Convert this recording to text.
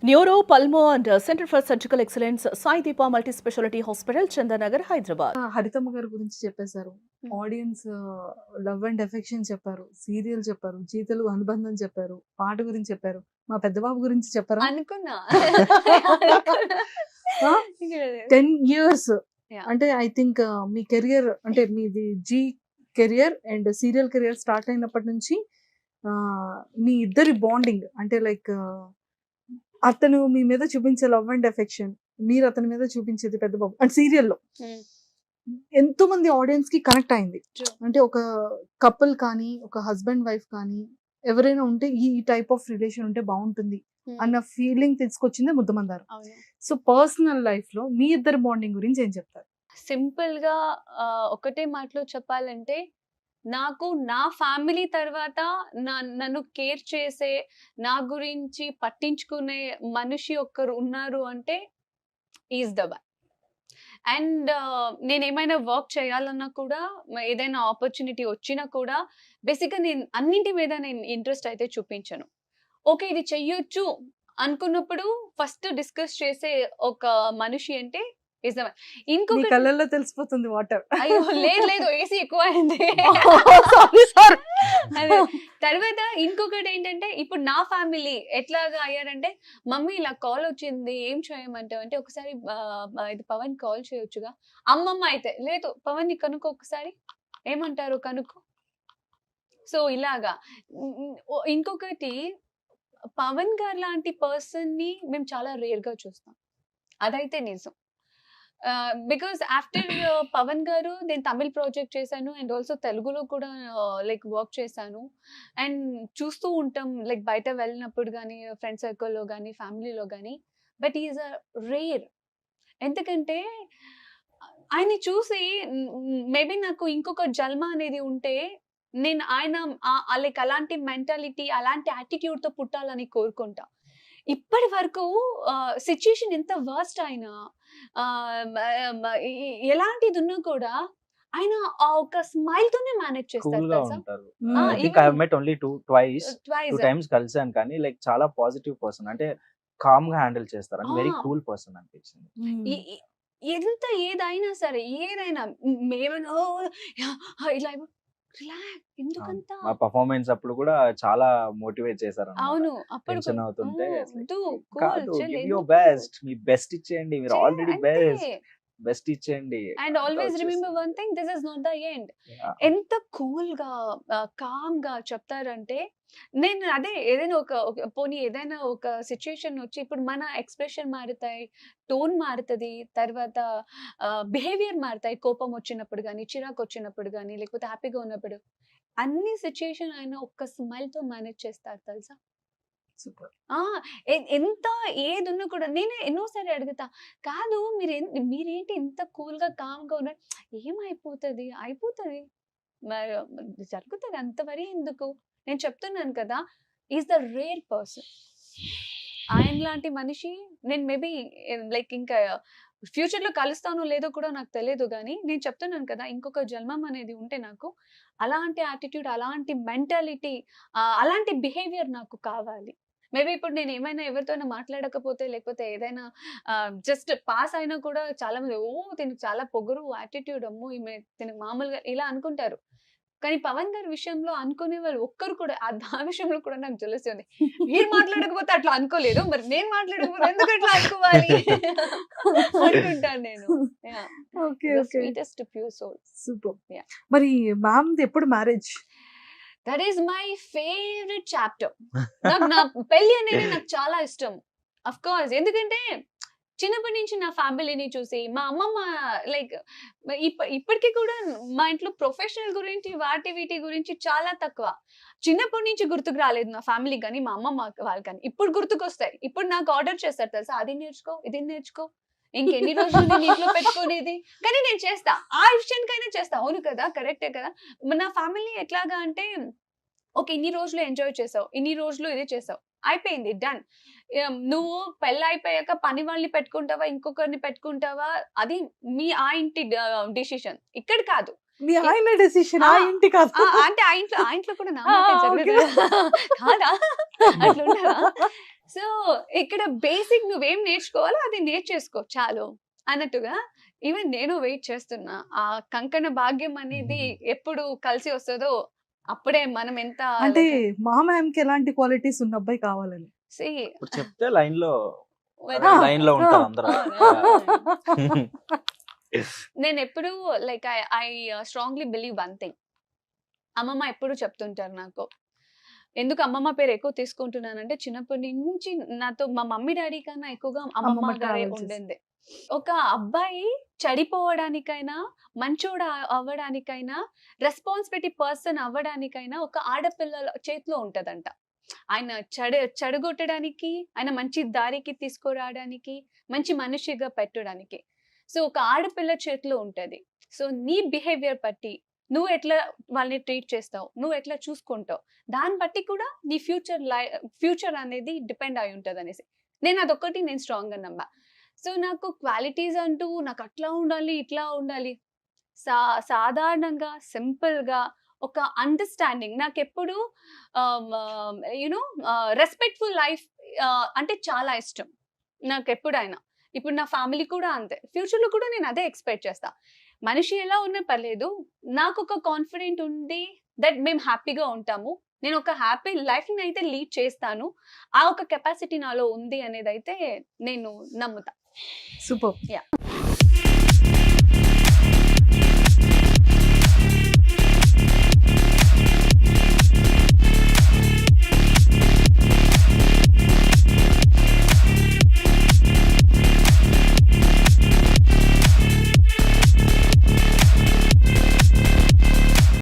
Neuro pulmo and centre for surgical excellence Sai Deepa multi speciality hospital Chandanagar Hyderabad. Harithamma గారి గురించి చెప్పేశారు. Audience love and affection చెప్పారు, serial చెప్పారు, జీ తెలుగు అనుబంధం చెప్పారు, పాట గురించి చెప్పారు. మా పెద్దబాబు గురించి చెప్పారా? అనుకున్నా 10 years Yeah. అంటే ఐ థింక్ మీ కెరియర్ అంటే మీది Zee career and serial career start అయినప్పటి నుంచి మీ ఇద్దరి బాండింగ్ అంటే లైక్ అతను మీ మీద చూపించే లవ్ అండ్ ఎఫెక్షన్, మీరు అతని మీద చూపించేది పెద్దబాబు అండ్ సీరియల్లో ఎంతో మంది ఆడియన్స్ కి కనెక్ట్ అయింది. True. అంటే ఒక కపుల్ కానీ ఒక హస్బెండ్ వైఫ్ కానీ ఎవరైనా ఉంటే ఈ టైప్ ఆఫ్ రిలేషన్ ఉంటే బాగుంటుంది అన్న ఫీలింగ్ తీసుకొచ్చిందే ముద్దమందారం. సో పర్సనల్ లైఫ్ లో మీ ఇద్దరు బాండింగ్ గురించి ఏం చెప్తారు? సింపుల్ గా ఒకటే మాటలో చెప్పాలంటే, నాకు నా ఫ్యామిలీ తర్వాత నన్ను కేర్ చేసే, నా గురించి పట్టించుకునే మనిషి ఒక్కరు ఉన్నారు అంటే ఈజ్ ద బాయ్. అండ్ నేను ఏమైనా వర్క్ చేయాలన్నా కూడా, ఏదైనా ఆపర్చునిటీ వచ్చినా కూడా బేసిక్గా నేను అన్నింటి మీద నేను ఇంట్రెస్ట్ అయితే చూపించను. ఓకే ఇది చెయ్యొచ్చు అనుకున్నప్పుడు ఫస్ట్ డిస్కస్ చేసే ఒక మనిషి అంటే ఈజ్ ద బాయ్. మీ ఇంకొక కళ్ళల్లో తెలిసిపోతుంది వాటర్. అయ్యో లేదు ఏసీ ఎక్కువ అయింది. అదే తర్వాత ఇంకొకటి ఏంటంటే, ఇప్పుడు నా ఫ్యామిలీ ఎట్లాగా అయ్యారంటే, మమ్మీ ఇలా కాల్ వచ్చింది ఏం చేయమంటావు అంటే, ఒకసారి ఇది పవన్ కాల్ చేయొచ్చుగా. అమ్మమ్మ అయితే లేదు పవన్ ని కనుక్కో ఒకసారి, ఏమంటారు కనుక్కో. సో ఇలాగా ఇంకొకటి, పవన్ గారు లాంటి పర్సన్ ని మేము చాలా రేర్ గా చూస్తాం, అదైతే నిజం. బికాస్ ఆఫ్టర్ పవన్ గారు నేను తమిళ్ ప్రాజెక్ట్ చేశాను అండ్ ఆల్సో తెలుగులో కూడా లైక్ వర్క్ చేశాను. అండ్ చూస్తూ ఉంటాం లైక్ బయట వెళ్ళినప్పుడు కానీ, ఫ్రెండ్ సర్కిల్లో కానీ, ఫ్యామిలీలో కానీ. But is a rare. ఎందుకంటే ఆయన చూసి మేబీ నాకు ఇంకొక జన్మ అనేది ఉంటే నేను ఆయన లైక్ అలాంటి మెంటాలిటీ, అలాంటి యాటిట్యూడ్ తో పుట్టాలని కోరుకుంటా. ఇప్పటి వరకు సిచ్యుయేషన్ ఎంత వర్స్ట్ అయినా, ఎలాంటిది ఉన్నా కూడా ఆయన ఆ ఒక స్మైల్ తోనే మేనేజ్ చేస్తారు కూల్ గా తెలుసా. ఉంటారు. Ah, I think I even- have met only twice Twice. Times కలిసాను, కానీ లైక్ చాలా పాజిటివ్ పర్సన్, అంటే కామ్ గా హ్యాండిల్ చేస్తారు అని వెరీ Ah. కూల్ పర్సన్ అనిపించింది. ఎంత ఏదైనా సరే, ఏదైనా మేమైనా ఇలా రిలాక్స్ ఎందుకంత. మా పర్ఫార్మెన్స్ అప్పుడు కూడా చాలా మోటివేట్ చేశారు. అవును అప్పుడు టెన్షన్ అవుతుంటే కూల్ బెస్ట్, మీ బెస్ట్ ఇచ్చేయండి, మీరు ఆల్రెడీ బెస్ట్ ఇచ్చేయండి. And always remember one thing, this is not the end. ఎంత కూల్ గా కామ్ గా చెప్తారంటే, నేను అదే ఏదైనా పోనీ ఏదైనా ఒక సిచ్యుయేషన్ వచ్చి, ఇప్పుడు మన ఎక్స్ప్రెషన్ మారుతాయి, టోన్ మారుతుంది, తర్వాత బిహేవియర్ మారుతాయి. కోపం వచ్చినప్పుడు కానీ, చిరాకు వచ్చినప్పుడు కానీ, లేకపోతే హ్యాపీగా ఉన్నప్పుడు, అన్ని సిచ్యుయేషన్ ఆయన ఒక్క స్మైల్ తో మేనేజ్ చేస్తారు తెలుసా. సూపర్. ఎంత ఏది ఉన్నా కూడా నేనే ఎన్నోసారి అడుగుతా, కాదు మీరేంటి ఇంత కూల్ గా కామ్ గా ఉన్నారు, ఏమైపోతుంది అయిపోతుంది మరి జరుగుతుంది అంతవరకు ఎందుకు. నేను చెప్తున్నాను కదా, ఈజ్ ద రేర్ పర్సన్. ఆయన లాంటి మనిషి నేను మేబీ లైక్ ఇంకా ఫ్యూచర్ లో కలుస్తానో లేదో కూడా నాకు తెలియదు, కానీ నేను చెప్తున్నాను కదా, ఇంకొక జన్మం అనేది ఉంటే నాకు అలాంటి యాటిట్యూడ్, అలాంటి మెంటాలిటీ, అలాంటి బిహేవియర్ నాకు కావాలి. మేబీ ఇప్పుడు నేను ఏమైనా ఎవరితోనైనా మాట్లాడకపోతే, లేకపోతే ఏదైనా జస్ట్ పాస్ అయినా కూడా చాలా మంది తినకు చాలా పొగరు, యాటిట్యూడ్, అమ్మో ఈమె తినకు మామూలుగా ఇలా అనుకుంటారు. కానీ పవన్ గారి విషయంలో అనుకునే వాళ్ళు ఒక్కరు కూడా, ఆ విషయంలో కూడా నాకు జెలసీ ఉంది. మీరు మాట్లాడకపోతే అట్లా అనుకోలేదు, మరి నేను మాట్లాడకపోతే ఎందుకు అట్లా అనుకోవాలి అనుకుంటాను నేను. Okay okay, sweetest pure soul. Super. Yeah. మరి మ్యామ్ ఎప్పుడు marriage? That is my favourite chapter. నాకు నా పెళ్లి అనేది నాకు చాలా ఇష్టం. అఫ్ కోర్స్, ఎందుకంటే చిన్నప్పటి నుంచి నా ఫ్యామిలీని చూసి, మా అమ్మమ్మ లైక్ ఇప్పటికీ కూడా మా ఇంట్లో ప్రొఫెషనల్ గురించి, వీటి గురించి చాలా తక్కువ. చిన్నప్పటి నుంచి గుర్తుకు రాలేదు నా ఫ్యామిలీ కానీ, మా అమ్మమ్మ వాళ్ళు కానీ. ఇప్పుడు గుర్తుకు వస్తాయి. ఇప్పుడు నాకు ఆర్డర్ చేస్తారు తెలుసా, అది నేర్చుకో, ఇది నేర్చుకో, ఇంకెన్ని రోజులు నేను ఇంట్లో పెట్టుకునేది. కానీ నేను చేస్తా, ఆ విషయానికైనా చేస్తా. అవును కదా, కరెక్టే కదా. నా ఫ్యామిలీ ఎట్లాగా అంటే, ఓకే ఇన్ని రోజులు ఎంజాయ్ చేసావు, ఇన్ని రోజులు ఇది చేసావు, అయిపోయింది, డన్. నువ్వు పెళ్ళి అయిపోయాక పని వాళ్ళని పెట్టుకుంటావా, ఇంకొకరిని పెట్టుకుంటావా, అది ఆ ఇంటి డిసిషన్, ఇక్కడ కాదు. మీ ఆయన డెసిషన్, ఆ ఇంటి కాదు. అంటే ఆ ఇంట్లో కూడా నా మాటే జరగదు. కాదా, అట్లా ఉండదా. సో ఇక్కడ బేసిక్ నువ్వేం నేర్చుకోవాలో అది నేర్చేసుకో చాలు అన్నట్టుగా ఈవెన్ నేను వెయిట్ చేస్తున్నా. ఆ కంకణ భాగ్యం అనేది ఎప్పుడు కలిసి వస్తుందో అప్పుడే మనం ఎంత అంటే మా మ్యామ్ కి ఎలాంటి క్వాలిటీస్ ఉన్న అబ్బాయి కావాలని. ఇప్పుడు చెప్తే లైన్ లో ఆ. ఉంటారు అందరూ. నేను ఎప్పుడు like I strongly believe one thing. అమ్మమ్మ ఎప్పుడు చెప్తుంటారు నాకు. ఎందుకు అమ్మమ్మ పేరు ఎక్కువ తీసుకుంటున్నానంటే చిన్నప్పటి నుంచి నాతో మా మమ్మీ డాడీ కన్నా ఎక్కువగా అమ్మమ్మ అమ్మమ్మ గారే travel చేసి. ఉండింది. ఒక అబ్బాయి చెడిపోవడానికైనా మంచోడు అవ్వడానికైనా రెస్పాన్సిబిలిటీ పర్సన్ అవ్వడానికైనా ఒక ఆడపిల్లల చేతిలో ఉంటదంట. ఆయన చెడగొట్టడానికి, ఆయన మంచి దారికి తీసుకురావడానికి, మంచి మనిషిగా పెట్టడానికి. సో ఒక ఆడపిల్ల చేతిలో ఉంటది. సో నీ బిహేవియర్ బట్టి నువ్వు ఎట్లా వాళ్ళని ట్రీట్ చేస్తావు, నువ్వు ఎట్లా చూసుకుంటావు, దాన్ని బట్టి కూడా నీ ఫ్యూచర్ అనేది డిపెండ్ అయి ఉంటుంది అనేసి నేను అదొక్కటి నేను స్ట్రాంగ్ గా నమ్మా. సో నాకు క్వాలిటీస్ అంటూ నాకు అట్లా ఉండాలి ఇట్లా ఉండాలి, సాధారణంగా సింపుల్ గా ఒక అండర్స్టాండింగ్ నాకు ఎప్పుడు యునో రెస్పెక్ట్ఫుల్ లైఫ్ అంటే చాలా ఇష్టం నాకు ఎప్పుడైనా. ఇప్పుడు నా ఫ్యామిలీ కూడా అంతే, ఫ్యూచర్ లో కూడా నేను అదే ఎక్స్పెక్ట్ చేస్తా. మనిషి ఎలా ఉన్నా పర్లేదు, నాకు ఒక కాన్ఫిడెంట్ ఉంది దట్ మేము హ్యాపీగా ఉంటాము, నేను ఒక హ్యాపీ లైఫ్ ని అయితే లీడ్ చేస్తాను, ఆ ఒక కెపాసిటీ నాలో ఉంది అనేది అయితే నేను నమ్ముతా. సూపర్. Yeah.